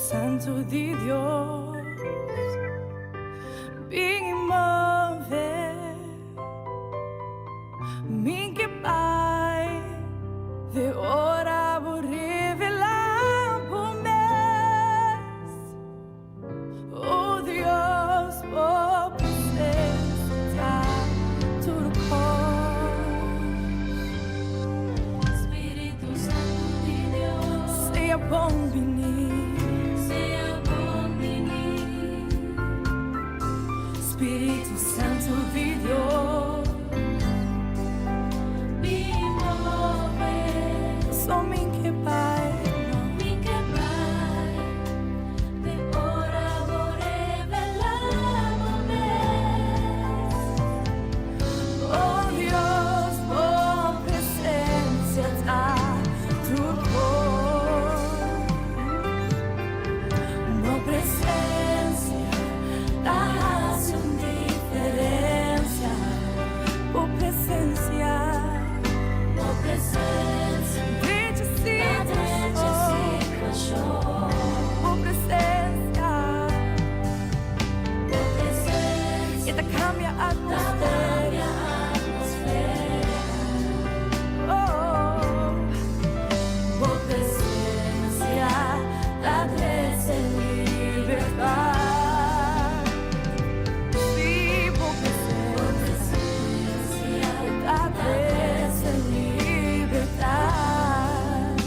Santo de Dios, ven y move, mi que Pai, de hora vou revelar por mês, oh Deus, por presença, tudo com Espírito Santo de Deus, seja bom venir. Espírito Santo de Deus, me move, só mim que Pai, mi que Pai, de ora vou revelar o mês. oh Deus, por presença tá tudo bom, por presença tá sem diferença, por presença, Por presença, desde si cachorro. por presença, Por presença, e tá cambia a cambia a atmosfera. oh, Por presença, da graça e liberdade. Sim, por presença da graça e liberdade.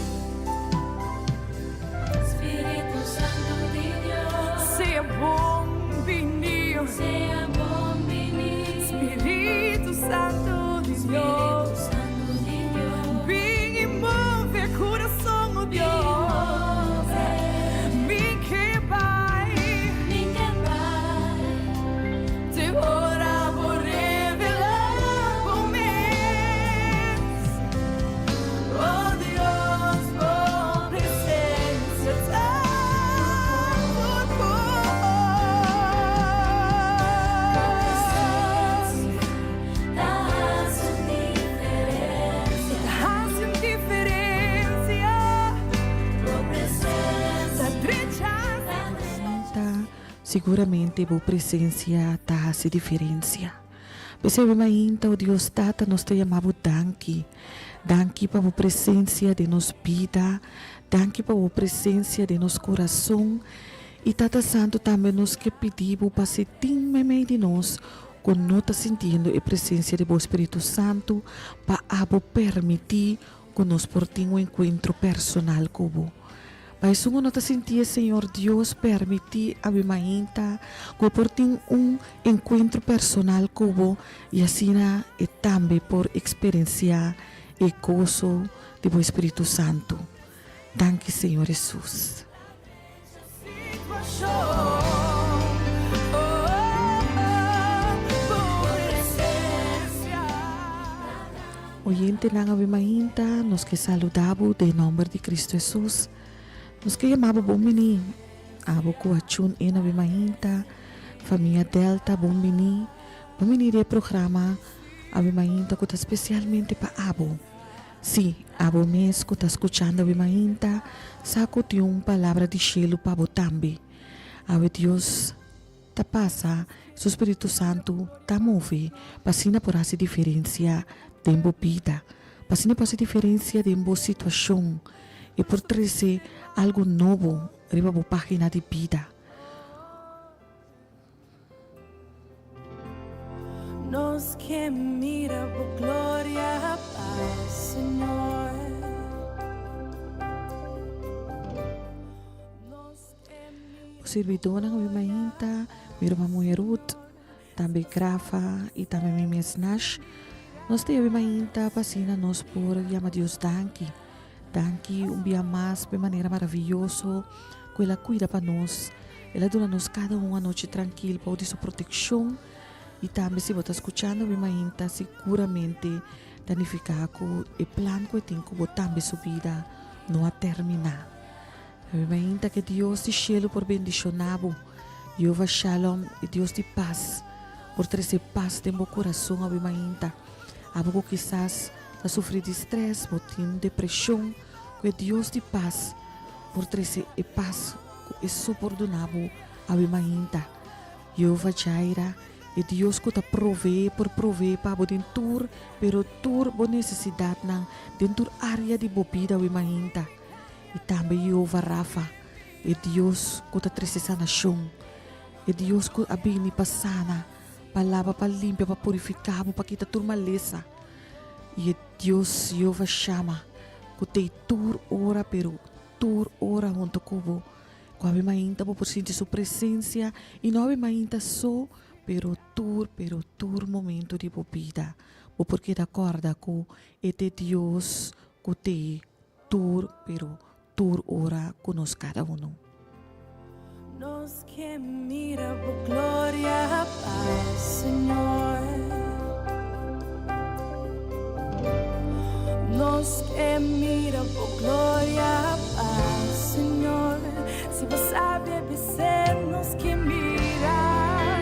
Espírito Santo de Deus, Seja bom vinho, seja bom venir. Espírito Santo de Espírito Deus, Santo de Deus, vem e move coração, oh Deus, me que Pai, ninguém vai. te ora vou revelar o mês, oh Deus, por presença tá tudo Dá sem diferença. faz diferença, Por presença, da direita. Seguramente a presença faz diferença. Percebe ainda o Deus Tata nos te chamava danke. Danke para a presença de nos vida, danke para a presença de nos coração. E Tata Santo também nos que pedimos para se meio de nós, quando não está sentindo a presença do Espírito Santo, para permitir que nós portemos um encontro personal com o Mas se não está sentindo, Senhor Deus, permitir a minha ainda que portem encontro personal com o e assim e também por experienciar o gozo do Espírito Santo. Danke, Senhor Jesus. Oyente na minha ainda, nos que saludamos em nome de Cristo Jesus. Nos que chamamos bom menino, abo coachun e na bimahinta, família Delta bom menino de programa, a bimahinta que está especialmente para abo. Sim, abo mês que está escutando a bimahinta, saco de palavra de cielo para abo também. Abo Deus ta passa, o Espírito Santo ta move, para sina por essa diferença de vida, para sina por essa diferença de situação. E por trazer algo novo arriba a página de vida. Nos que mira por glória, Pai, Senhor. O servidor ng Wimahinta, miro mamuya Ruth, também Grafa e também Mimes Nash. Nós temos Wimahinta, pasina nos por llama Deus danke. Danke dia mais de maneira maravilhosa, que ela cuida para nós. Ela dá-nos cada uma noite tranquila para sua proteção. E também se você está escutando Wimahinta, seguramente danificar com o plano que tem que também sua vida não a terminar. Wimahinta que Deus de cielo por bendicionado, Jehová Shalom e Deus de paz, por trazer paz em meu coração a Wimahinta. Algo quizás a sofrer de estresse, botim, depressão, que Deus de paz, por trazer paz supordonabo awi mainta. Jehovah Jaira, e Dios ko ta provee pa bo din tur, pero tur bo necesidad ng din tur area di bobida awi mainta. E também Jehovah Rafa, e Dios ko ta tristeza nasyong, e Dios ko abini pasana, palava pa limpia pa purificabo pa kita tur malesa. E Dios Jehovah Shama, ko te tur ora pero tur ora junto kubo. Ko awi mainta po por sentir su presencia e não awi mainta so pero tur momento de bobida. O porque da corda ko ete Dios ko te tur pero tur ora conos cada uno. Nos que mira por gloria, paz, Señor. Nos que mira por gloria, paz, Señor. Si vos sabes vencer, nos que mira.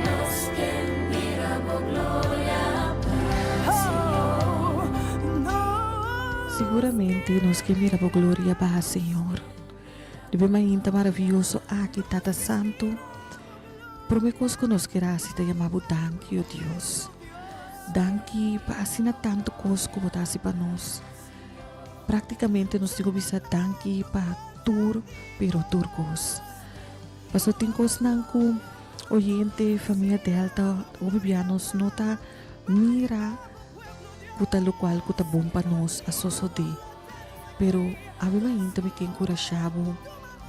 Nos que mira por gloria, Oh, no. Seguramente nos que mira por gloria para Senhor. Deve mainta maravilhoso aqui Tata Santo. Promecos conosco graça te chamamos danke, ó Deus. Danke para assinar tanto coisa como botasse para nós. Praticamente nos digo bisa danke para tur, pero turcos. Paso tincos nangku oyente família Delta o bibianos nota mira kuta lo qual kuta bom para nós a sosode. Pero abe mainta me que encorajabo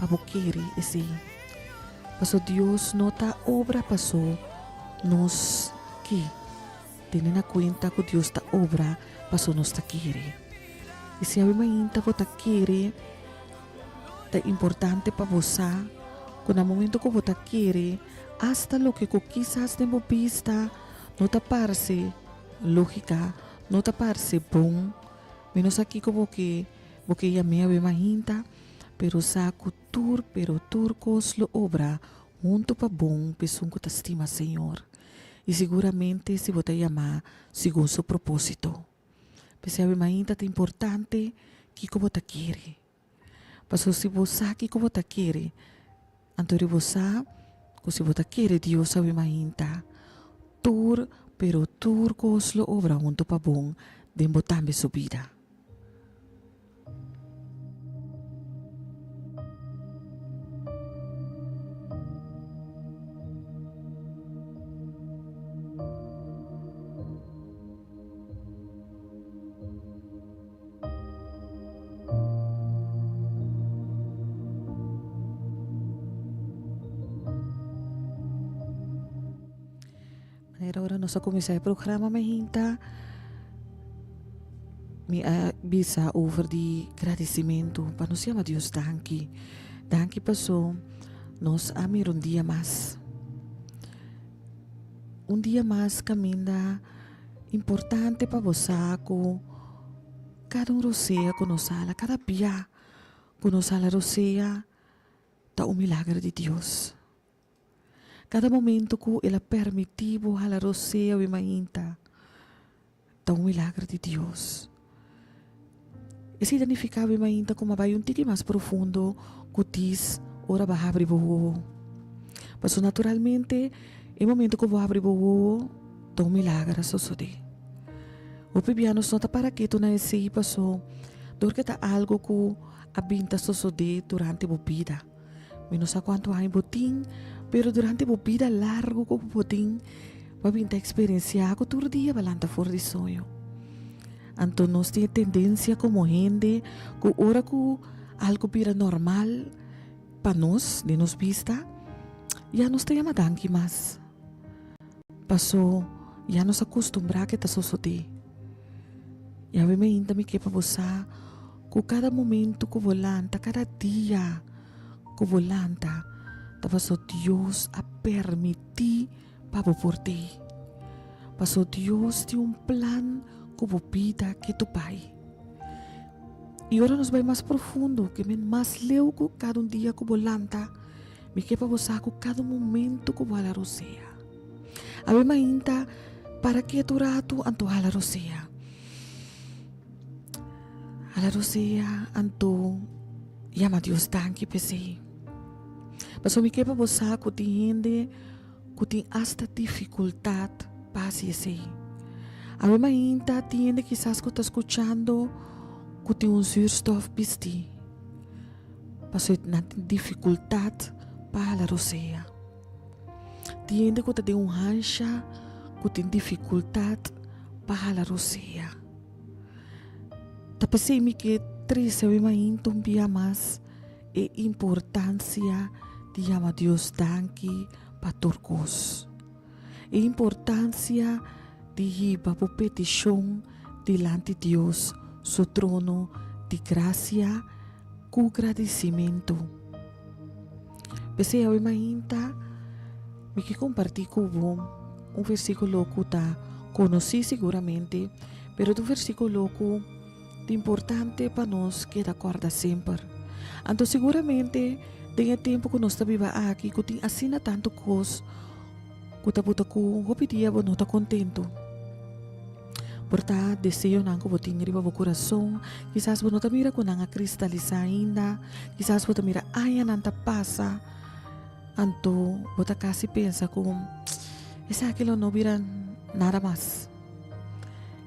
a boqueire esse. Paso Deus nota obra passou nos que tenen na conta que Deus ta obra passou nos ta querer. E se abe mainta vota querer ta importante para você, quando no momento que você quer, hasta lo que quizás de vista não te parece lógica, não te parece bom, menos aqui como que ya me imagina, pero saco pero turcos lo obra junto para bom, pessoa que te estima, Senhor. E seguramente se você chamar segundo seu propósito. Porque imagina é importante que como você quer. Paso si você aqui como você quer, antori você, se você quer Deus sabe mainta, pero turcos lo obra junto para bom, de botambe sua vida. Agora nós começar o programa mahinta me bisa over de agradecimento para nos chamar Deus danke. Danke passou nos amir dia mais. Dia mais caminha importante para você com cada roceia conosala, cada dia conosala roceia tá milagre de Deus. Cada momento que ela permitivo a la rosea o imaginta, tá milagre de Deus. E se danificava imaginta como vai tiki mais profundo, cutis, ora vai abrir boho. Mas naturalmente, em momento que vai abrir boho, tá milagre sucede. O pibiano nota para que tu na esse passou, dor que tá algo que abinta sucede durante a vida. Menos a quanto há em botim, pero durante a vida largo como botim, babinta experienciar que todo dia balanta fora de sonho. Então nós temos tendência como gente, que ora que algo vira normal para nós, de nos vista, já nos temos danke mais. Passou, já nos acostumbrar que está sucedendo. E a mim ainda me quer para você, que cada momento que volanta, cada dia que volanta, passou Deus a permitir para por ti. Passou Deus tem plan que vida que tu pai. E agora nos vai mais profundo, que men mais leu que cada dia que volanta, me quer para você que cada momento que vola rosea. A mim ainda para que tu rato anto hala rosea. Hala rosea anto llama Deus danke pese. Paso mi kepa bosa kuti hindi, kuti hasta dificultad pasi ese. Awe mainta tiende quizás kuta escuchando kuti un zuurstof pisti. Paso natin dificultad para la rosea. Tiende kuta de un hansha kuti dificultad para la rosea. Tapos mi que tres awe mainta un dia mas e importancia de llama Dios danki paturkos. E importancia de hiba po petición delante Dios su trono de gracia cu agradecimiento. Pese a mainta, me que compartir con vos un versículo que ta conocí seguramente, pero un versículo que importante para nos que da acorda sempre. Então seguramente tem tempo que nós está viva aqui que tem assina tanto cos que tá buta com hopi dia bo não tá contento. Porta desejo nang ko boting riba bo coração, quizás bo não tá mira ko nang cristalizar ainda, quizás bo tá mira aya nanta passa. Anto bo tá casi pensa com essa aquilo não vira nada mais.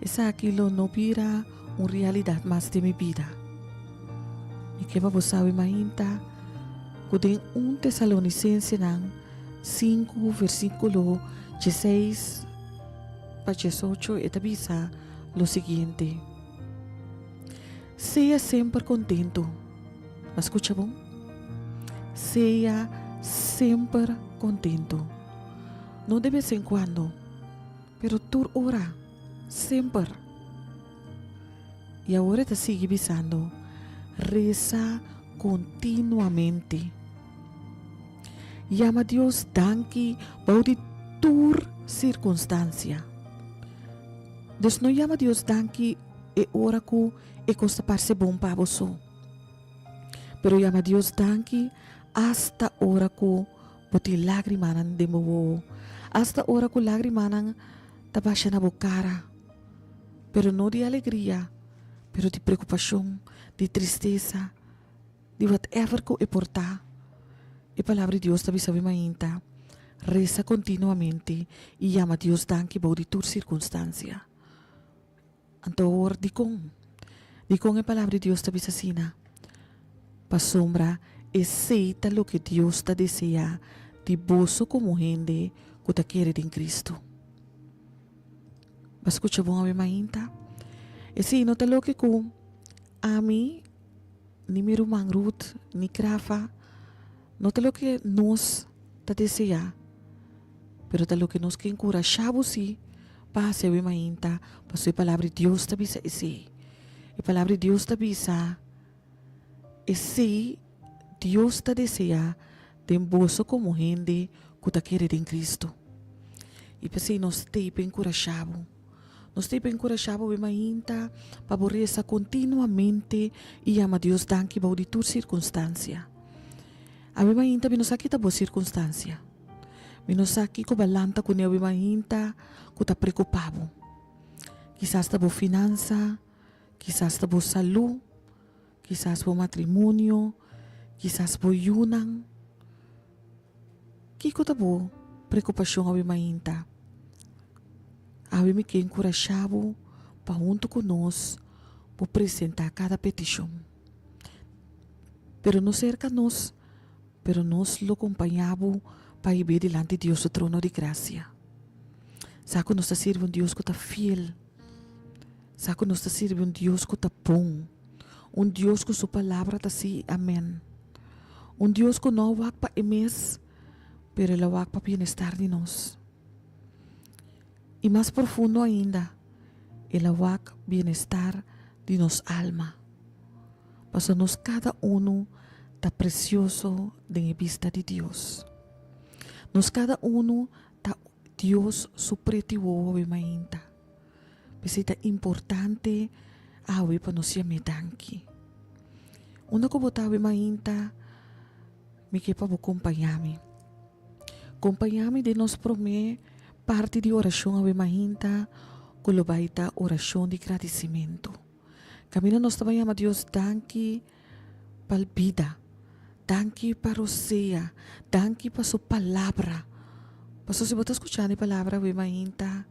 Essa aquilo não vira uma realidade mais de minha vida. E que vamos saber mainta, que em 1 Tessalonicenses 5, versículo 16 para 18, e avisa lo seguinte: Sea sempre contento. ¿Me escucha bom? Sea sempre contento. No de vez en cuando, pero tur ora, sempre. E agora te sigue avisando. Reza continuamente. Llama a Dios danki baudi tur circunstancia. Dus no llama a Dios danki e ora ku e costa parse bom para você. Pero llama a Dios danki hasta ora ku boti lagrimanan de mo. Hasta ora ku lagrimanan tabasha na bocara. Pero no de alegria, pero de preocupação, de tristeza, de whatever ko importa. E palavra de Deus tabi sabi mainta. Reza continuamente e llama a Deus danki baudi tur circunstancia. Antor di kong e palavra de Deus tabi sasina. Pasombra aceita lo que Deus ta desea de boso como gente que ta quiere en Cristo. Escucha bom a mainta. E si nota lo que com a mim ni mi rumang Ruth ni Krafa nota lo que nos ta desea, pero ta lo que nos que encorajamos si para se ve mainta, para a palavra de Deus ta bisa esse. E palavra de Deus ta bisa esse Deus ta desea de boso como gente que ta quiere en Cristo. E para se nos te encorajamos. Nós temos encorajado a mainta para borreza continuamente e ama Deus danki baudi tur circunstância. A mainta nos aqui tá boa circunstância. Nos aqui ko balanta com a mainta ko tá preocupado. Quizás tá boa finança, quizás tá boa saúde, quizás boa matrimônio, quizás boa yunang. Kiko tá boa preocupação a mainta. Awe me que encorajado para junto conosco para apresentar cada petição. Pero não cerca nós, pero nós lo acompanhamos para ir delante de Deus o trono de graça. Sabe nós está servindo Deus que está fiel. Sabe nós está servindo Deus que está bom. Deus que sua palavra está assim, amém. Deus que não wak para emes, pero ele wak para bem-estar de nós. E mais profundo ainda, el awak bienestar de nos alma. Para nos cada uno está precioso de vista de Dios. Nos cada uno está Dios supretivo a mainta. Pues é importante awe para nos llame danki. Una ko botawe mainta, me que para acompanhar-me. Acompanhar-me de nos promete parte de oração a mainta, colobaita oração de agradecimento. Camina nós também a Deus danki pal vida, Danke para Hosea. Danke para su palabra. Paso si você escuchar a palavra, we mainta.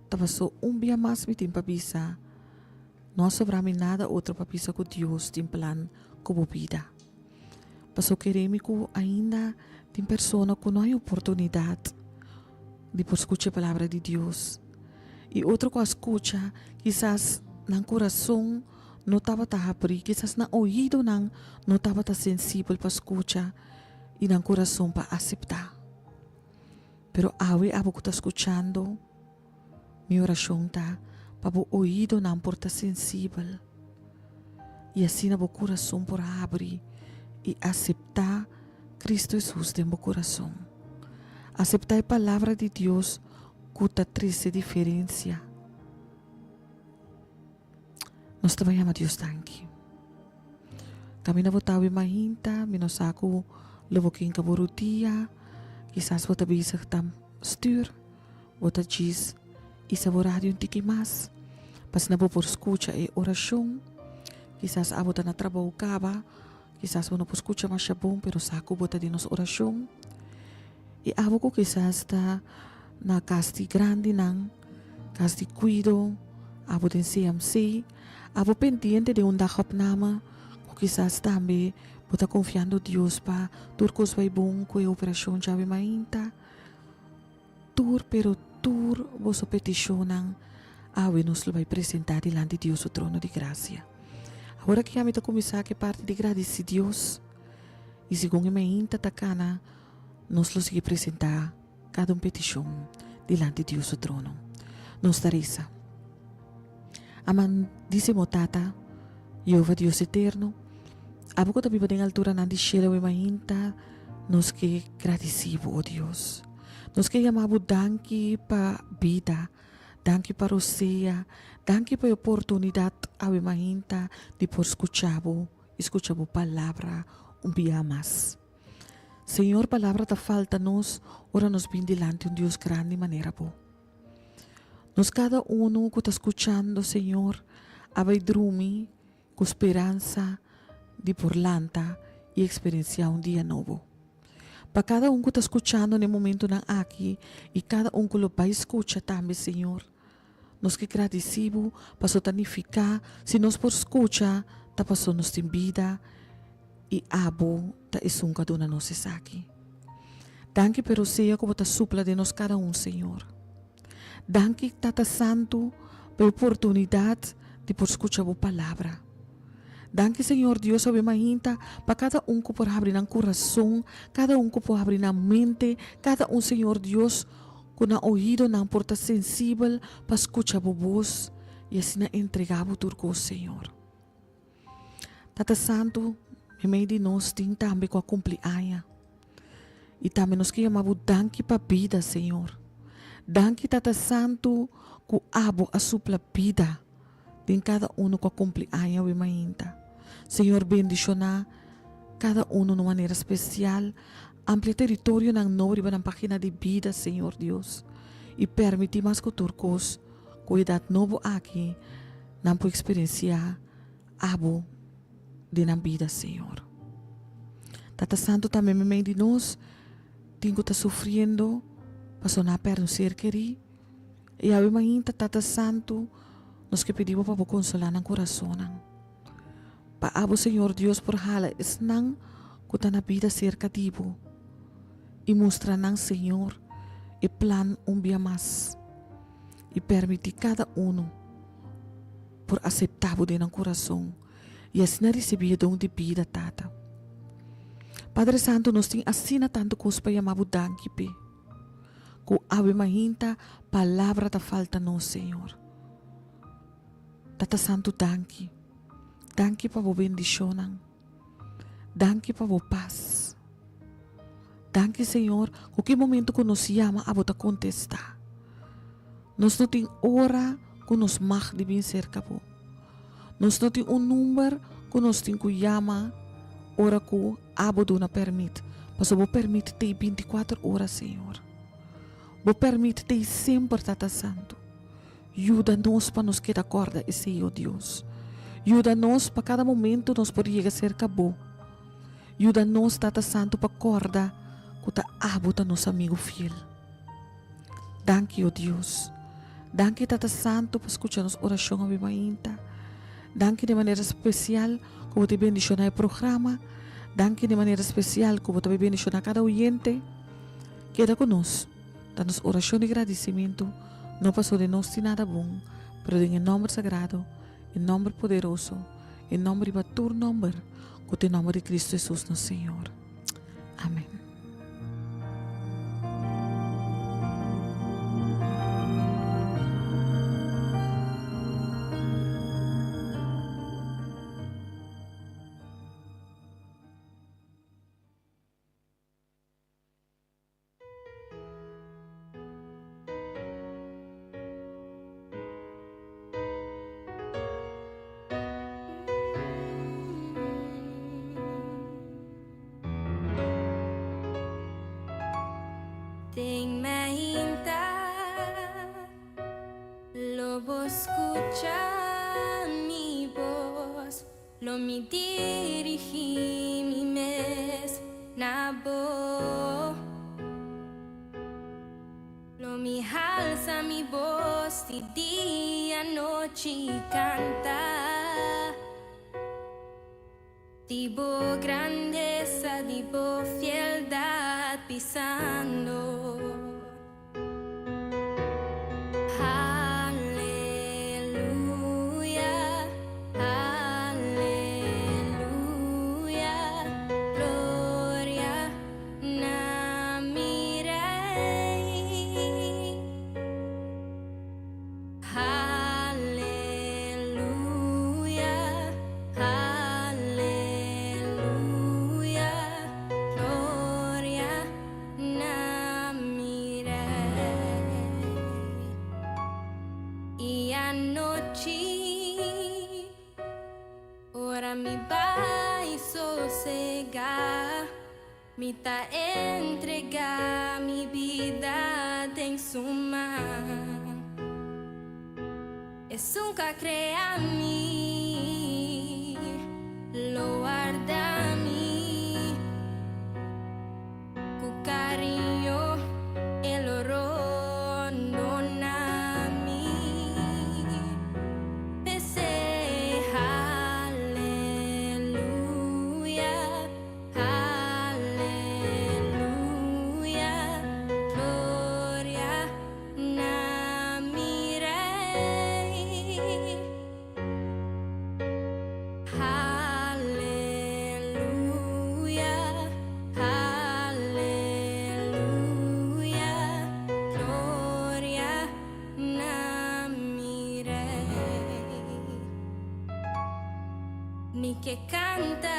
Tapaso dia mais me tem papisa. Não sobrami nada outro papisa com Deus tem plan como vida. Paso queremos que ainda tem persona que não tem oportunidade de por escuchar a palavra de Deus. E outro que escucha, quizás no coração não estava a abrir, quizás no ouvido não estava sensível para escuchar e no coração para aceitar. Pero awe abo que está escuchando, mi oração está para o ouvido não por estar sensível. E assim o coração por abrir e aceitar Cristo Jesus dentro do coração. Aceitar a palavra de Deus que está triste diferença. Nós trabalhamos a Deus tanque. Kami na votawi mahinta, minosaku levoking kaburutia, quizás vota bezig tam stuur, vota diz, isa vo radio um tiki mas, pas na por escucha e oração, quizás abota na trabaho kaba, quizás vo no por escucha mas bom, pero saku vota de nos oração, e abo ko quizás ta na casti grande nang, casti cuido, abo den CMC, abo pendiente de dagopname, o quizás também bota confiando Deus pa turcos vai bom com a operação javi mainta, tur pero tur vosso peticionam, awe nos lo vai apresentar diante de Deus o trono de graça. Agora que a mim tá começar que parte de agradecer Deus, e segundo a mainta takana, nos lo sigue apresentar cada petição diante de Deus o trono. Nos tarisa. Aman disse motata, Jeová Deus eterno, abo ko tabi ba ding altura nandi cielo e mainta, nos que agradecido, oh Deus. Nos que llamabo danke pa vida, danke pa Hosea, danke pa oportunidad awe mainta de por escuchabo palavra dia mais. Senhor, palavra ta falta nos, ora nos vim delante Deus grande maneira bo. Nos cada uno que está escuchando, Senhor, abai drumi, com esperança de por lanta e experienciar dia novo. Para cada que está escuchando no momento na aqui e cada que lo vai escuchar também, Senhor, nos que agradecido para sotanificar, se nos por escuchar, ta passou nos tem vida e abo ta isunca dona nos aqui. Danke pero seja como ta supla de nos cada Senhor. Danke Tata Santo pela oportunidade de por escuchar a palavra. Danke Senhor Deus sobre mainta para cada que por abrir no coração, cada que por abrir na mente, cada Senhor Deus com na ouvido não por estar sensível para escuchar a voz e assim entregar o turco Senhor. Tata Santo, em meio de nós tem também com a cumpleaños e também nos que chamamos danke para a vida Senhor. Danke Tata Santo que abo a supla vida de cada com a cumpleaños e mainta. Senhor, bendiciona cada de maneira especial, amplia território na nova na página de vida, Senhor Deus, e permite mais que turcos cuidar novo aqui, não por experienciar abo de na vida, Senhor. Tata Santo também me meio de nós, tenho que estar sofrendo, passou na perna ser querido, e a mainta Tata Santo, nos que pedimos para consolar no coração. Paabo Senhor Deus por hala es nang kuta na vida cerca dibo. E mostra nang Senhor e plan dia mais. E permite cada por aceitar de no coração. E assim receber dom de vida tata. Padre Santo nos tem assina tanto coisa para chamar danke pe. Ko ave mahinta palavra ta falta no Senhor. Tata Santo danke. Danke para a bendição. Danke para a paz. Danke, Senhor, qualquer momento que nos chama, a bota contestar. Nós não tem hora que nos mag de bem cerca po. Nós não tem número que nos tem que chama, hora que a bota não permite. Mas vou permite ter 24 horas, Senhor. Vou permite ter sempre, Tata Santo. Ajuda-nos para nos quedar corda e Deus. Ajuda-nos para cada momento nos por chegar cerca bom. Ajuda-nos, Tata Santo, para acordar que tá abuta nosso amigo fiel. Danke, oh Deus. Danke, Tata Santo, por escuchar nossa oração a Inta. Danke de maneira especial que você bendicionar o programa. Danke de maneira especial que você bendicionar cada oyente. Queda conosco. Da nossa oração de agradecimento. Não passou de nós nada bom, pero em nome sagrado, em nome poderoso, em nome de batur nome, com o nome de Cristo Jesus, nosso Senhor. Amém. Ting mainta, lobo escucha mi voz, lo mi dirigí mi mes, nabo, lo mi alza mi voz, di día noche canta, tipo grandeza, tipo fieldad pisando. Mi vai sossegar, me tá entregar mi vida em suma. Es un que crea mí, lo guarda mí, con cariño el oro dona mí. Mi que canta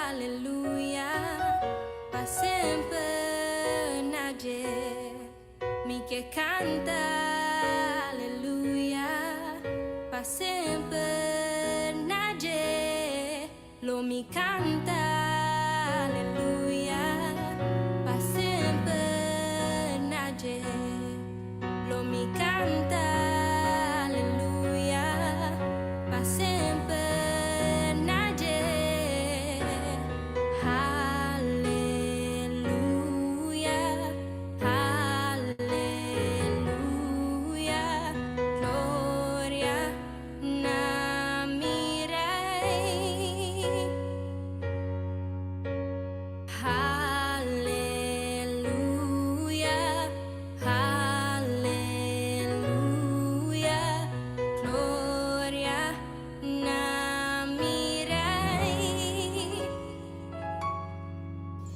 aleluya, pa sempre nager. Mi que canta aleluya, pa sempre nager. Lo mi canta aleluya, pa sempre nager. Lo mi canta aleluya, pa sempre.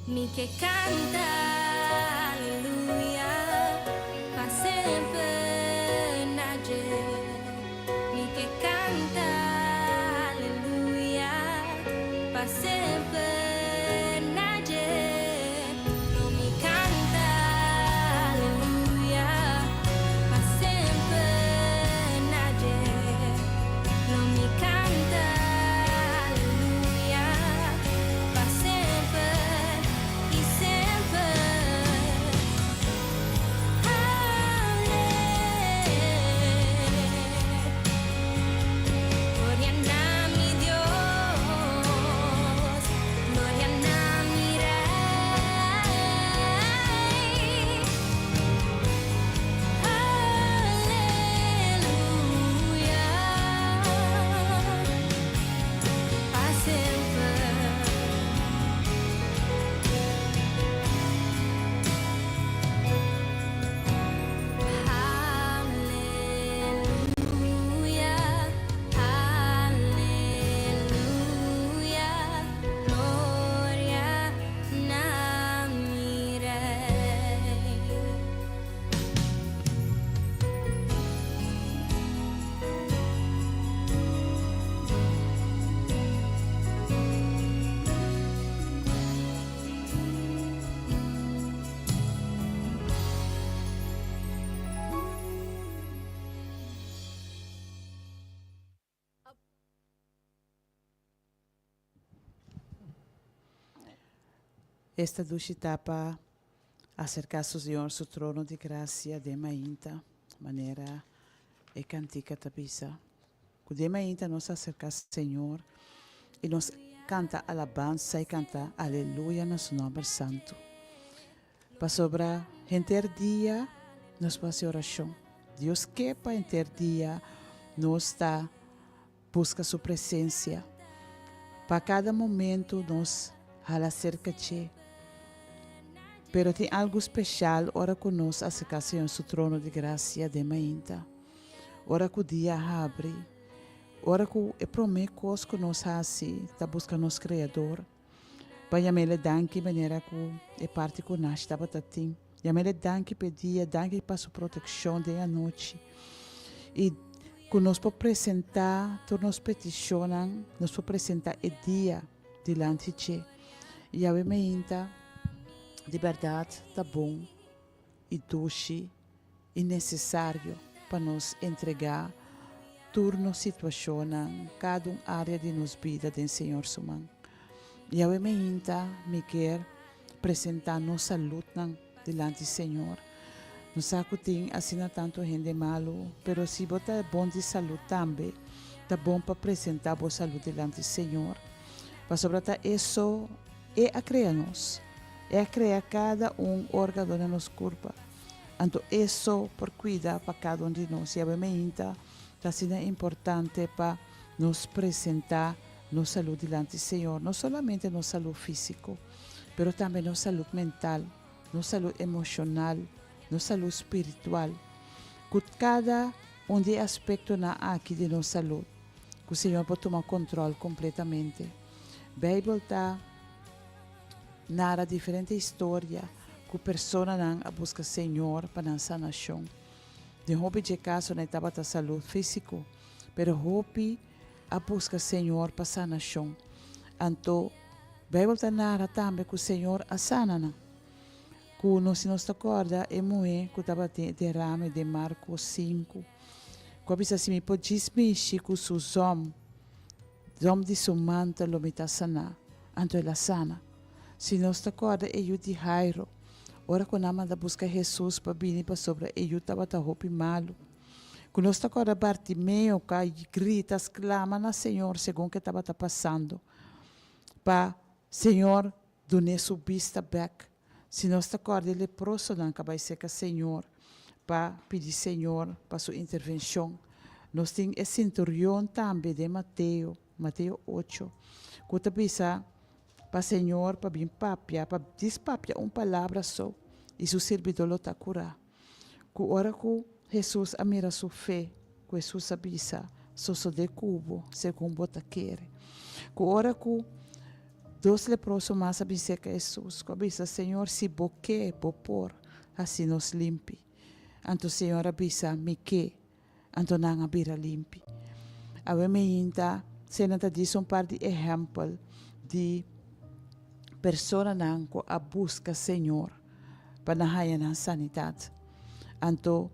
Mi que canta aleluya, pa sempre nager. Mi que canta aleluya, pa sempre nager. No mi canta aleluya, pa sempre nager. No mi canta aleluya, pa sempre. Sempre Esta duchita para acercar-se ao Senhor, seu trono de graça, de mainta, maneira e cantica tabisa. De mainta nós acercar ao Senhor e nós canta alabança e canta aleluia no seu nome santo. Para sobrar enter dia, nós fazemos oração. Deus quer para enter dia, nós está busca sua presença. Para cada momento nós hala cerca de. Pero tem algo especial ora que nós acercamos ao seu trono de graça de mainta. Ora que o dia abre. Ora que é promessa que nós fazemos, está buscando nosso Criador. Para chamar danke maneira que é parte que nós estava tendo. Chamar danke pedia, danke para sua proteção de a noite. E que nós podemos apresentar, todas as petições, nós podemos apresentar o dia diante de. E a mainta, de verdade, está bom e doce e necessário para nos entregar turno situação cada área de nossa vida do Senhor Sumang. E a mainta me quer apresentar nossa luta diante do Senhor. Não sabe que tem assim tanto gente malo, pero se você é bom de saúde também, está bom para apresentar a boa saúde diante do Senhor. Para sobretudo isso é a criar nós, é a criar cada órgão da nossa corpo. Então isso por cuidar para cada de nós. E a mainta está sendo importante para nos apresentar nossa saúde diante do Senhor, não somente nossa saúde física, mas também nossa saúde mental, nossa saúde emocional, nossa saúde espiritual. Com cada de aspecto na aqui de nossa saúde, que o Senhor pode tomar controle completamente. A Bíblia está narra diferente história que pessoas a busca o Senhor para a sanação. De hobby de caso não estava a saúde física, mas hobby a busca o Senhor para a sanação. Então, a Bíblia está narra também que o Senhor a sana. Que se nos acorda é muito que estava derrame de Marcos 5. Quando se me pode mexer com os homens de sua manta lo está sana. Então ela sana. Se nos acorda é o de Jairo. Ora quando a busca Jesus para vir para sobre ele estava a roupa malo. Quando nos acorda Bartimeu que grita, exclama na Senhor segundo que estava passando. Para Senhor donar sua vista back. Se nós acorda ele leproso não vai ser que Senhor para pedir Senhor para sua intervenção. Nós temos esse centurião também de Mateus 8. Que bisa para Senhor para vir papia, para despapia palavra só e seu servidor lo está curar. Que hora que Jesus mira sua fé, que Jesus avisa, só de cubo, segundo você quer. Que hora que dois leprosos mais avisa que Jesus, que avisa Senhor se boque, por assim nos limpe. Então Senhor avisa me que, então não abira limpe. A me ainda Senata diz par de exemplo de pessoas que a busca Senhor para na sanidade. Então,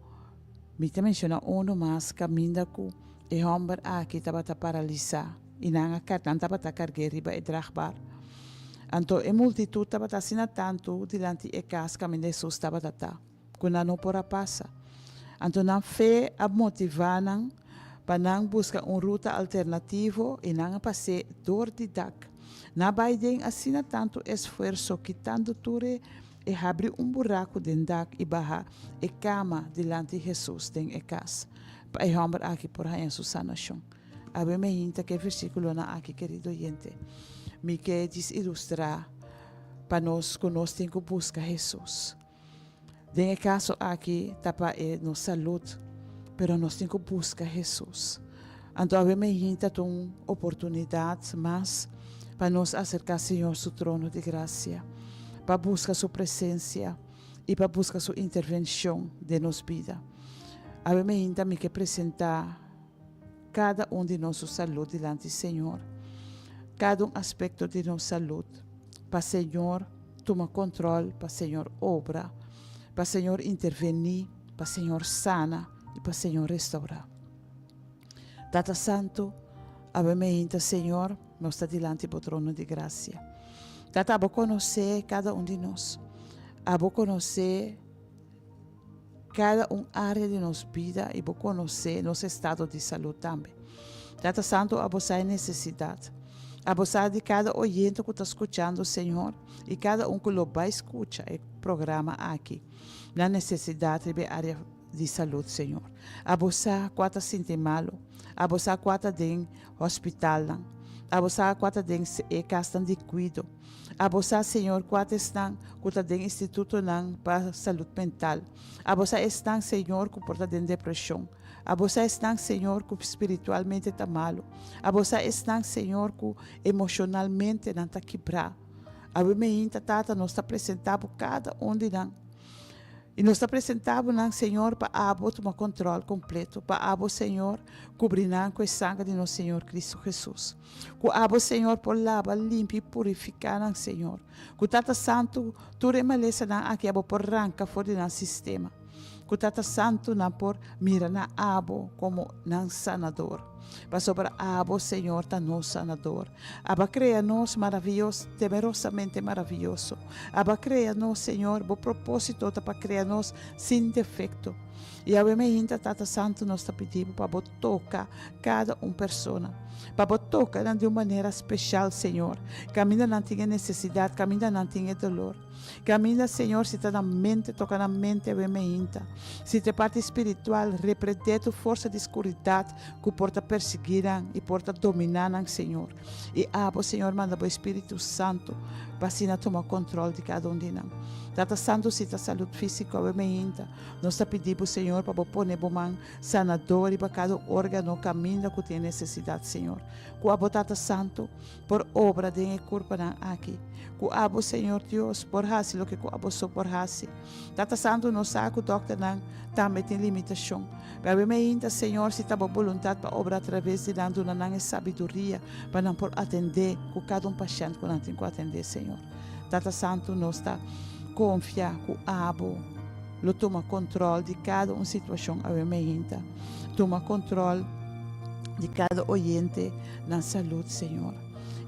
me menciona mais caminho que o homem aqui estava paralisado e não estava carregar riba e dragbar. Então, a multitud estava assim tanto diante da casa caminho de Jesus estava quando não pora passa. Então, não fé a motivar para não buscar ruta alternativa e não passar dor de dak. Na Biden assina tanto esforço que tanto ture e abre buraco dentro dak e barra e cama diante de Jesus dentro da casa. Para o homem aqui por aí em sua sanação. A ver me hinta que versículo na aqui querido gente. Me quer ilustrar para nós que nós temos que buscar Jesus. Dentro do caso aqui tapa é nossa saúde. Pero nós temos que buscar Jesus. Então, a me hinta uma oportunidade mais para nos acercar ao Senhor, seu trono de graça, para buscar sua presença e para buscar sua intervenção de nossa vida. A me hinta me quer apresentar cada de nossa saúde diante do Senhor, cada aspecto de nossa saúde, para o Senhor tomar controle, para o Senhor obra, para o Senhor intervenir, para o Senhor sana e para o Senhor restaurar. Tata Santo, a me hinta, Senhor, nós está diante do trono de graça. Tata, abo conhecer cada um de nós. Abo conhecer cada área de nossa vida e abo conhecer nosso estado de saúde também. Tata Santo, abo sabe necessidade. Abo sabe de cada oyente que está escutando, Senhor, e cada que lo vai escutar o programa aqui. Na necessidade de área de saúde, Senhor. Abo sabe quanto sente malo. Abo sabe quanto tem hospital. Abo sabe quanto tem casa de cuido. Abo sabe, Senhor, quanto estão que tem instituto para saúde mental. Abo sabe estão, Senhor, que porta de depressão. Abo sabe estão, Senhor, que espiritualmente está malo. Abo sabe estão, Senhor, que emocionalmente não está quebrado. Abo me inta, tata, nós está apresentando cada de nós. E nós apresentamos, Senhor, para abo tomar controle completo, para abo, Senhor, cobrir com o sangue de nosso Senhor Cristo Jesus. Que abo, Senhor, por lavar, limpar e purificar, Senhor. Que Tata Santo, tu remaleza aqui, abo por arrancar fora do sistema. Que Tata Santo, por mira na abo como sanador. Para sobre abo, Senhor, está no sanador. Aba crea-nos maravilhoso, temerosamente maravilhoso. Aba crea-nos, Senhor, o propósito para criar-nos sem defeito. E a me Tata Santo, nós está pedindo para tocar cada pessoa. Para tocar de uma maneira especial, Senhor. Caminha não tem necessidade, caminha não tem dolor. Caminha, Senhor, se está na mente, toca na mente, se te parte espiritual, repreende a força de escuridade que porta perseguir e porta dominar, Senhor. E Senhor, manda o Espírito Santo para tomar controle de cada de nós. Tata Santo, se está saúde física, nós está pedindo, Senhor, para pôr mão sanador e para cada órgão caminho que tem necessidade, Senhor. Que Tata Santo, por obra de corpo aqui. Que Senhor Deus, por raça, lo que só por raça. Tata Santo, nós sabe que o doctor também tem limitação. Mas Senhor, se está a vontade para obrar através de dando uma sabedoria para não por atender com cada paciente que não tem que atender, Senhor. Tata Santo, nós está confiar que lo toma controle de cada situação a toma controle de cada oyente na saúde, Senhor.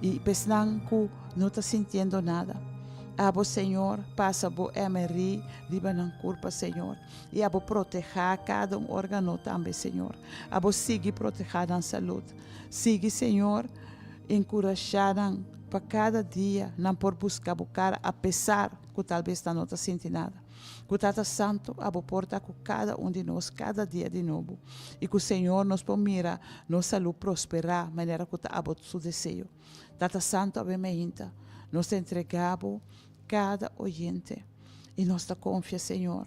E pensando que não está sentindo nada. Senhor, passa o MRI, riba na curva, Senhor. E proteger cada órgão também, Senhor. Sigue proteger a saúde. Sigue, Senhor, encorajar para cada dia, não por buscar, apesar que talvez não está sentindo nada. Que o Tata Santo porta com cada de nós, cada dia de novo. E que o Senhor nos permita, nossa saúde prosperar, de maneira que o seu desejo. Tata Santo, nós entregamos cada oyente. E nós confiamos, Senhor,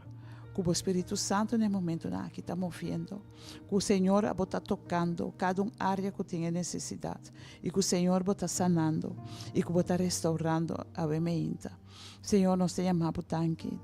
que o Espírito Santo, no momento que está movendo, que o Senhor está tocando cada área que tem necessidade. E que o Senhor está sanando. E que está restaurando a mente. Senhor, nós te chamamos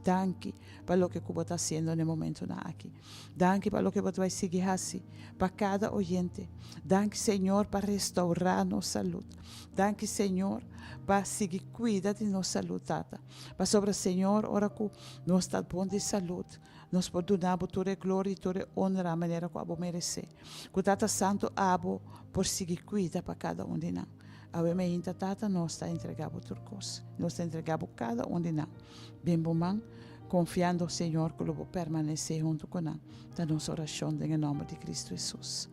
danke para o que você está fazendo no momento aqui. Danke para o que você vai seguir assim, para cada oyente. Danke, Senhor, para restaurar nossa saúde. Danke, Senhor, para seguir cuidar de nossa saúde, Tata. Para sobre, Senhor, ora que nós estamos bom de saúde, nós podemos toda a glória e toda a honra da maneira que você merece. Que o Tata Santo abo por seguir cuidar para cada de nós. A minha tata nós está entregando outra coisa. Nós está entregando cada de nós. Bem bom, confiando, Senhor, que eu vou permanecer junto com nós. Da nossa oração, em nome de Cristo Jesus.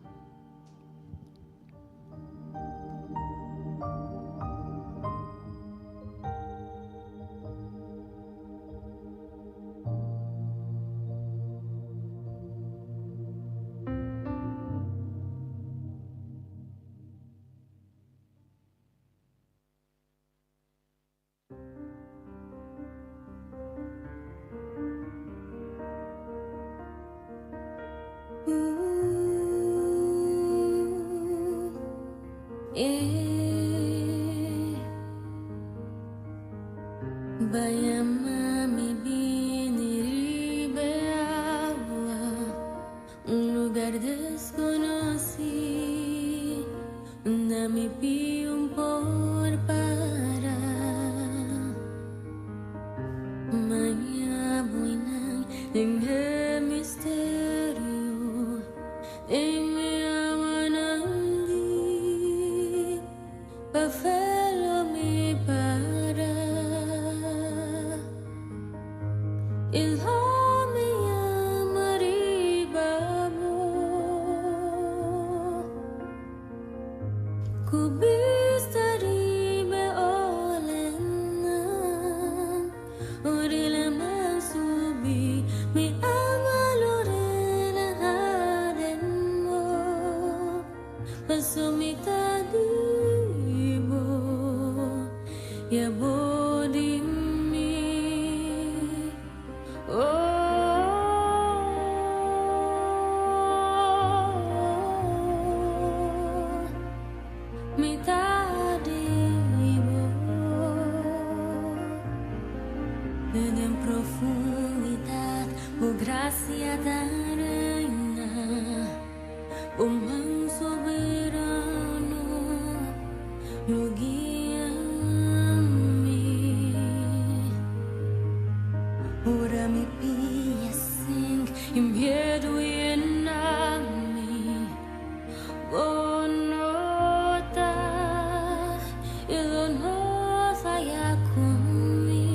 Buffalo me para Kubistaribe olenan Orile mansubi Mi amalorena haden mo Pasumi tadibo Ya bodimi Profundidad, oh gracia tan reina, oh man soberano, lo guía a mí. Ora mi pia sing in miedo y en mí, oh nota, el honor falla conmigo.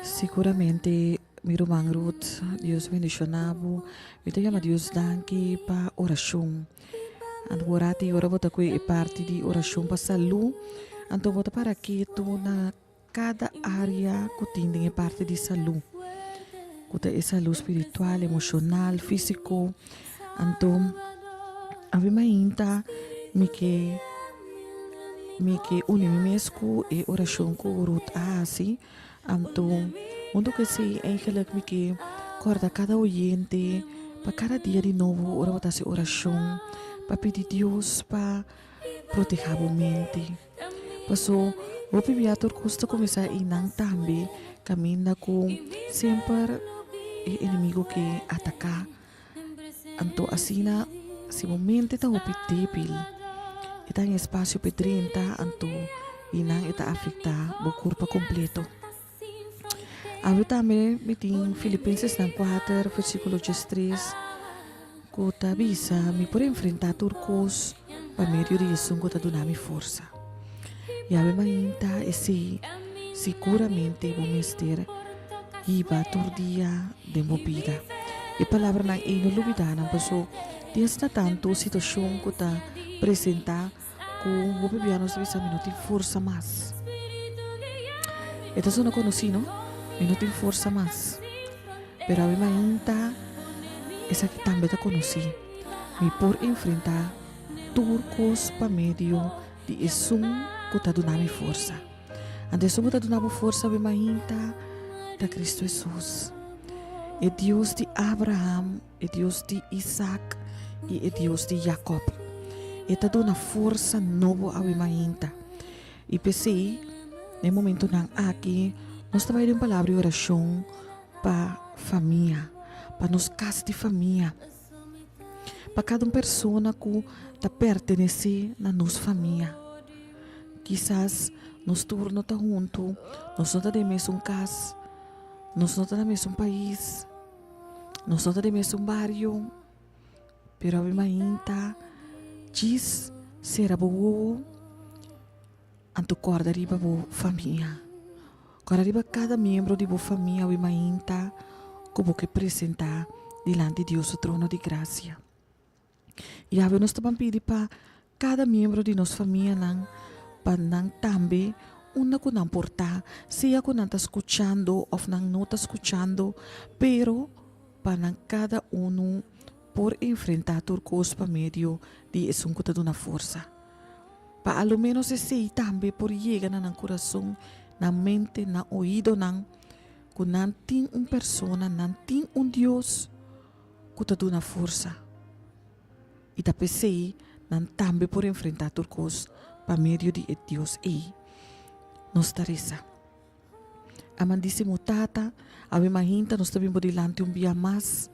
Sicuramente mi rumang Ruth, Dios bendicionavo, eu te llamo Dios danke pa oração. Ando orati ora bota qui e parte di oração pa salu, anto bota para que tu na cada área que tem e parte di salu. Kuta e salu espiritual, emocional, físico, anto ave mainta mi que unimesco e oração com Ruth assim. Então, onde que se eigenlijk me que corda cada oyente para cada dia de novo ora botar se oração para pedir Deus para proteger a mente. Passou o pibiator custa começar a inang também caminha com sempre o inimigo que ataca. Então assim na se momento está o pitipil está em espaço para 30 então inang está afetar o corpo completo. Ave também me tem Filipenses 4, versículo 13, que ta bisa me por enfrentar turcos para meio de isso que ta dona-me força. E ave mainta esse seguramente vamos ter iba todo dia de movida. E palavra na ino lubida na paso dias na tanto situação que ta apresentar com o bebianos bisa minuti força mais. Ito so na conheci, no? Eu não tenho força mais. Pero a minha ainda essa que também te conheci. Me por enfrentar turcos para meio de isso que está dando força. Ante isso que está dando força a minha ainda da Cristo Jesus. É Deus de Abraham, é Deus de Isaac e é Deus de Jacob. E está dando força nova a minha ainda. E pensei, no momento não aqui, nós estamos aí uma palavra de oração para a família, para nos casas de família, para cada pessoa que está pertenece na nossa família. Quizás nós todos não estamos juntos, nós não estamos no mesmo casa, nós não estamos no mesmo país, nós não estamos no mesmo bairro, mas a minha ainda diz ser boa, anto corda riba boa família. Agora arriba cada membro de boa família e mainta como que apresentar diante de Deus o trono de graça. E a nós também pedir para cada membro de nossa família para também una que no importa, sea que no está escuchando o no está escuchando, pero para cada uno por enfrentar turcos para medio de es un de una fuerza. Para lo menos ese también por llegar en el corazón, na mente, na oído, que no tiene una persona, no tiene un Dios que te da una fuerza. Y también sei, no también por enfrentar turcos para medio de Dios y nos taresa. Amandíssimo Tata, a imaginta nós também delante um dia mais,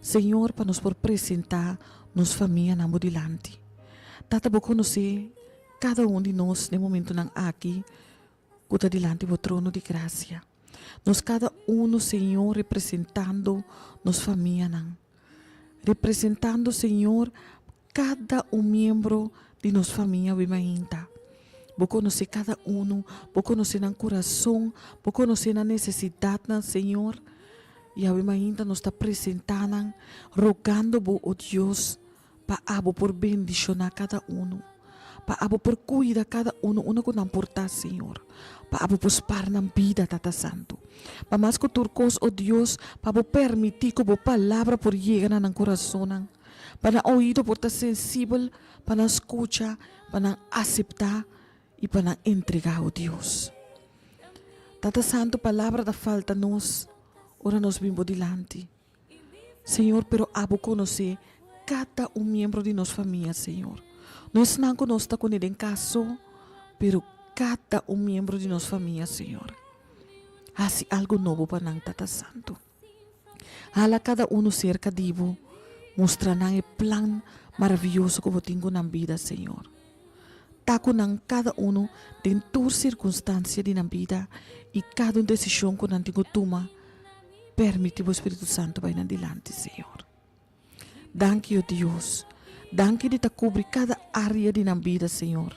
Senhor, para nos por apresentar nos família na delante. Tata, vou conhecer cada de nós no momento não aqui, que está delante do trono de graça. Nós cada Senhor, representando nos família não. Representando, Senhor, cada membro de nos família, a imaginta. Vou conhecer cada vou conhecer no coração, vou conhecer na necessidade, Senhor. E a ainda nos está apresentando, rogando o Deus, para abo por bendicionar cada para abo por cuidar cada uma que não importa, Senhor. Para abo por spar na vida, Tata Santo. Para mais que turcos, o Deus, para permitir que a palavra por chegar no coração, para ouído por estar sensível, para escutar, para aceitar, e para entregar a Deus. Tata Santo, palavra da falta nos, ora nos bimbo delante. Senhor, pero abo conhecer cada membro de nossa família, Senhor. Nós não conhecemos com ele em caso, pero cada membro de nossa família, Senhor. Assim algo novo para nós, Tata Santo. Hala cada cerca de vo, mostrando o plan maravilhoso que eu tenho na vida, Senhor. Taco ng cada den tur circunstância de na vida e cada decisão que não tenho toma, permite o Espírito Santo vai adelante, Senhor. Danke, Deus. Danke de cobrir cada área de na vida, Senhor.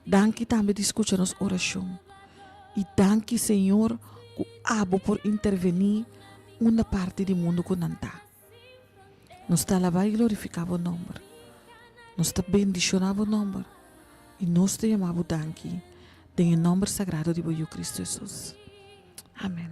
Danke também de escutar nossa oração. E danke, Senhor, que abo por intervenir uma parte do mundo que não está. Nos está lavando e glorificar o nome. Nos está bendicionando o nome. E nós te chamamos danke, em nome sagrado de Boio Cristo Jesus. Amém.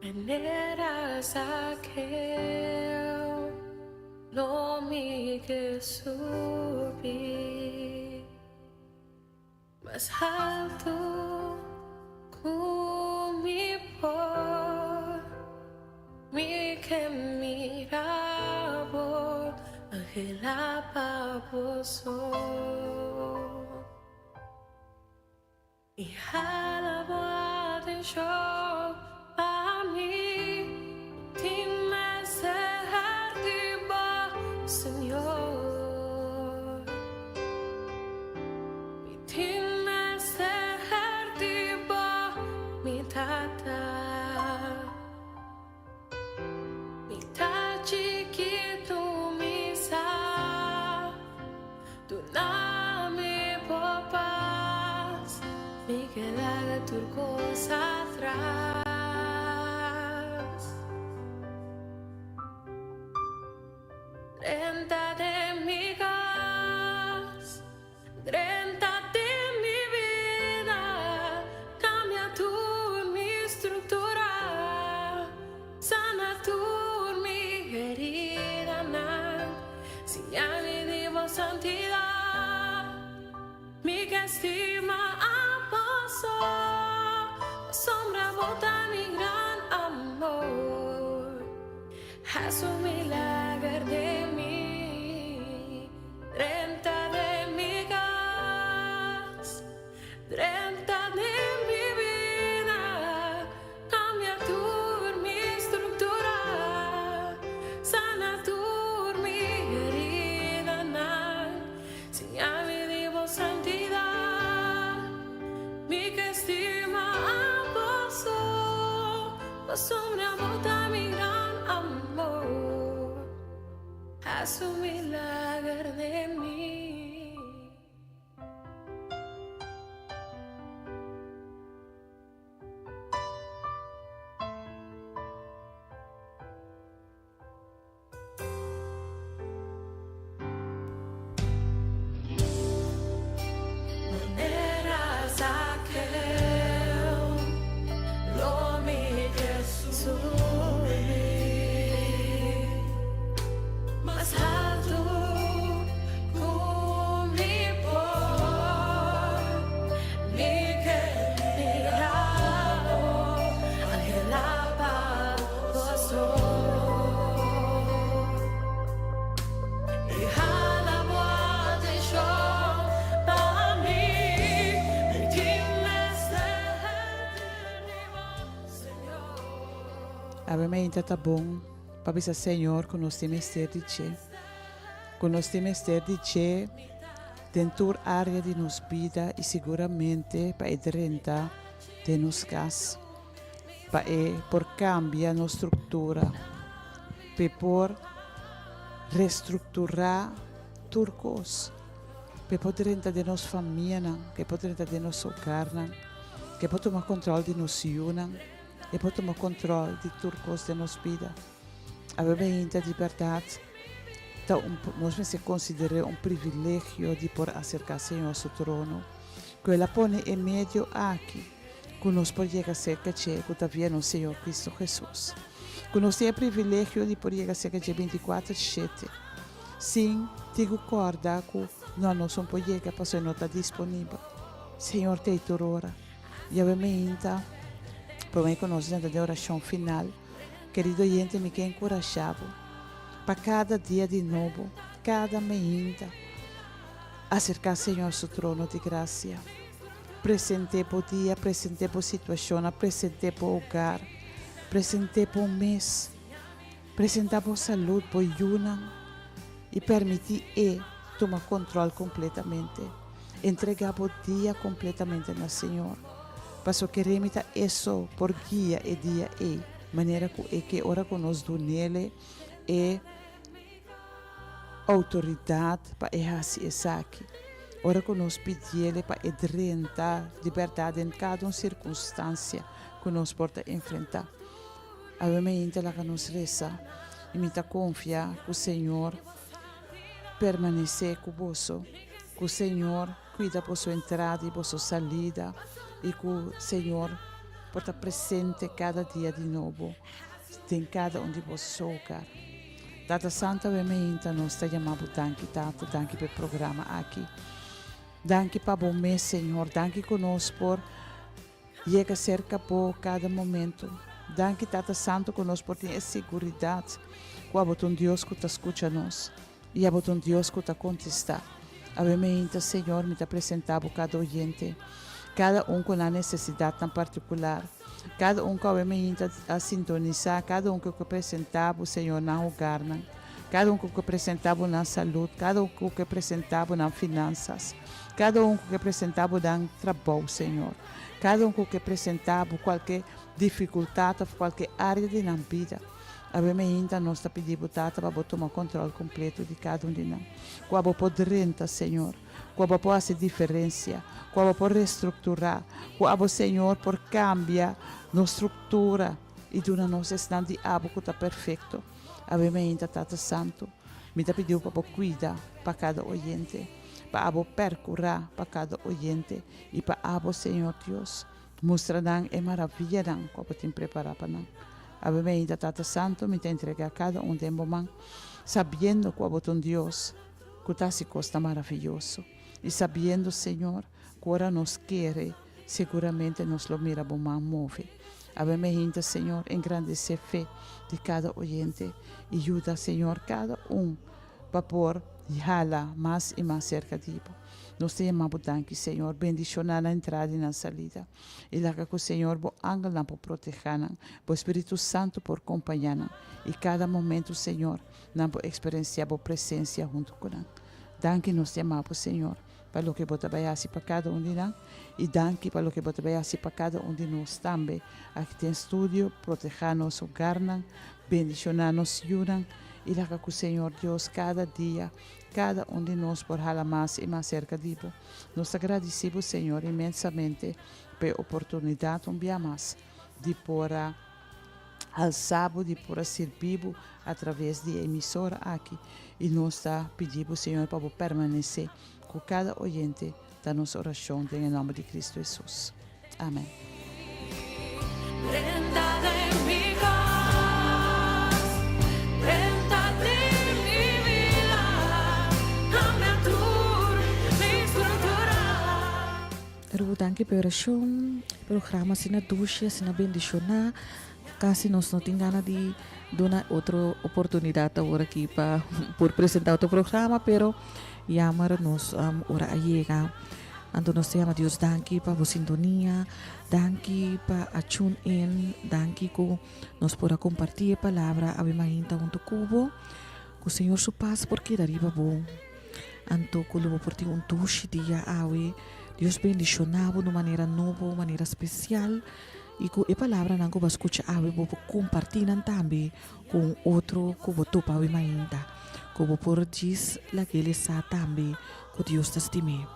Veneras aquel lo mi que subí más alto con mi por mi que miraba angelaba poso y alaba de yo a mí, dime ser arriba, Señor. Dime ser arriba, mi tata. Mi ta chiquito, mi sa. Tu no me popas, mi queda turcos atrás. Renta de mi gas, renta de mi vida, cambia tu mi estructura, sana tu mi herida, si ya mi divo santidad, mi que estima a paso, sombra bota mi gran amor, haz un milagro de renta de mi vida, Acostumbramos a mi gran amor, a su milagro de mí. Eras aquel, lo mi Jesús, más alto con mi por, mi querido, anhelaba pastor. Y alabó de yo para mí, dime Señor. Ave Maria tá bom, para o Senhor, que nós temos ter de che. Que nós temos ter de che, dentro da área de nossa vida e seguramente para a renta de nossa casa. Para por cambiar nossa estrutura, para por reestruturar turcos, para poder renta de nossa família, que poder renta de nosso hogar, que pode tomar controle de nossa vida, e pode tomar controle de turcos de nossa vida. A muita liberdade, então nós se considera privilégio de por acercar-se ao nosso trono, que ela põe em meio aqui, que nós podemos cerca de que está vendo o Senhor Cristo Jesus. Que nós temos o privilégio de por chegar cerca de 24/7. Sim, digo corda que nós não podemos para não estar disponível. Senhor, te hora. E a muita, por mim que nós dentro da oração final, querido gente, me quer encorajado para cada dia de novo, cada manhã, acercar-se ao seu trono de graça. Presente por dia, presente por situação, presente por hogar, presente por mês, presente por saúde, por yuna, e permitir tomar controle completamente, entregar por dia completamente no Senhor. Passo que remita isso por guia e dia maneira que ora conosco nele é autoridade para errar-se aqui. Ora conosco pedir para renta liberdade em cada circunstância que nós porta enfrentar. A mente lá que nos reza e me confiar que o Senhor permanecer conosco, que o Senhor cuida por sua entrada e por sua saída e que o Senhor porta presente cada dia de novo em cada um de vocês hogar. Tata Santa, veramente nós te chamamos danke, Tata, danke pelo programa aqui. Danke para bom mês, Senhor. Danke conosco por chegar cerca por cada momento. Danke, Tata Santo, conosco por ter segurança. Que há um Deus que te escuta nós e há um Deus que te contesta. Veramente, Senhor, me te apresentava cada oyente, cada um com a necessidade em particular. Cada um que obviamente a sintonizar, cada um que apresentava o Senhor na hogar, cada um que apresentava na saúde, cada um que apresentava nas finanças, cada um que apresentava no trabalho, Senhor, cada um que apresentava qualquer dificuldade, qualquer área de nossa vida. Obviamente nós te pedimos, Tata, para tomar controle completo de cada um de nós. Qual pode renta, Senhor, qual pode fazer diferença, qual pode reestruturar, qual Senhor, por cambiar nossa estrutura e de nosso estado de abo que está perfeito. Obviamente, Tata Santo, me te pediu para cuidar para cada oyente, para percorrer para cada oyente e para Senhor Deus, mostrar a maravilha que você tem preparado para nós. Obviamente, Tata Santo, me te entrega a cada um de nós, sabendo que você é um Deus que está se costa maravilhoso e sabendo, Senhor, que agora nos quer, seguramente nos lo mira bom move. Obviamente, Senhor, engrandecer a fé de cada oyente e ajuda, Senhor, cada um para pôr jala mais e mais cerca de você. Nós te chamamos danke, Senhor, bendição na entrada e na saída. E lá que o Senhor, o ángel, por proteger, o Espírito Santo por acompanhar, e cada momento, Senhor, não por experienciar a presença junto com nós. Danke, nós te chamamos, Senhor, para o que você vai fazer para cada um de nós. E danke para o que você vai fazer para cada um de nós também. Aqui tem estúdio, proteger nosso hogar, bendicionar nos juran. E lá que o Senhor Deus, cada dia, cada um de nós por falar mais e mais cerca de Ele. Nós agradecemos, Senhor, imensamente pela oportunidade um dia mais de poder alçar, de poder servir através de emissora aqui. E nós pedimos, Senhor, para permanecer com cada oyente da nossa oração, em nome de Cristo Jesus. Amém. Prenda de mi voz, prenda de mi vida, cambia tu mi estructura. Danke pela oração, programa sina ducha, sina bendicionar. Kasi nós não temos ganas de dar outra oportunidade agora aqui para por apresentar outro programa, pero yamar nos ora ayega. Então nós temos Deus danke para a sintonia, danke para a tune in, danke que nós podemos compartilhar a palavra a mainta junto cubo, que o Senhor su paz porque dariba bom. Então que lupo por ti tushi dia awe, Deus bendicionava de maneira nova, maneira especial. E que a palavra não vai escutar, vou compartilhar também com outro que vou topar e ainda. Que vou por diz aquele sa também que Deus te estime.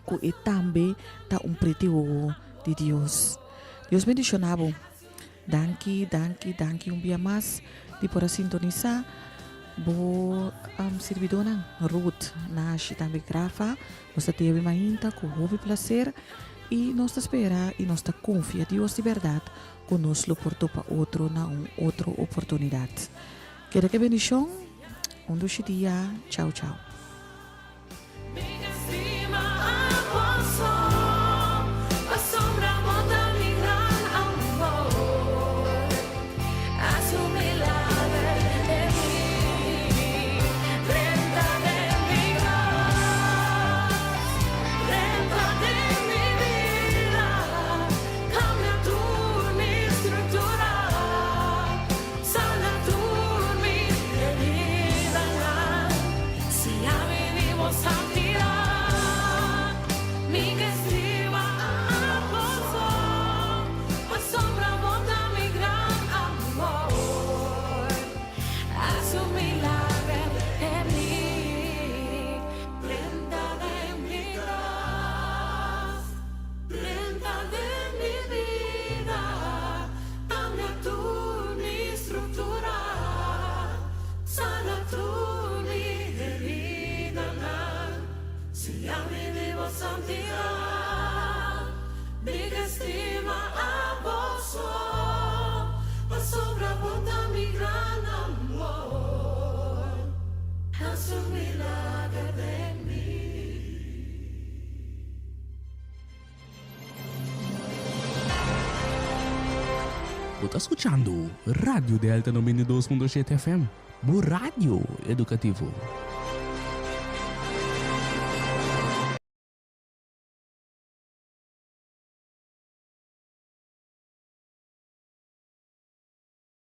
Que também tá pretio de Deus. Deus bendicionava. Danke dia mais de por sintonizar. Vou servidora Ruth na também grava. Você teve ainda com houve prazer. E nós espera e nós confia Deus de verdade que nos lo portou para outro na outra oportunidade. Quero que bendição. Dia. Tchau, tchau. Está escuchando Radio Delta 92.7 FM, bu rádio educativo.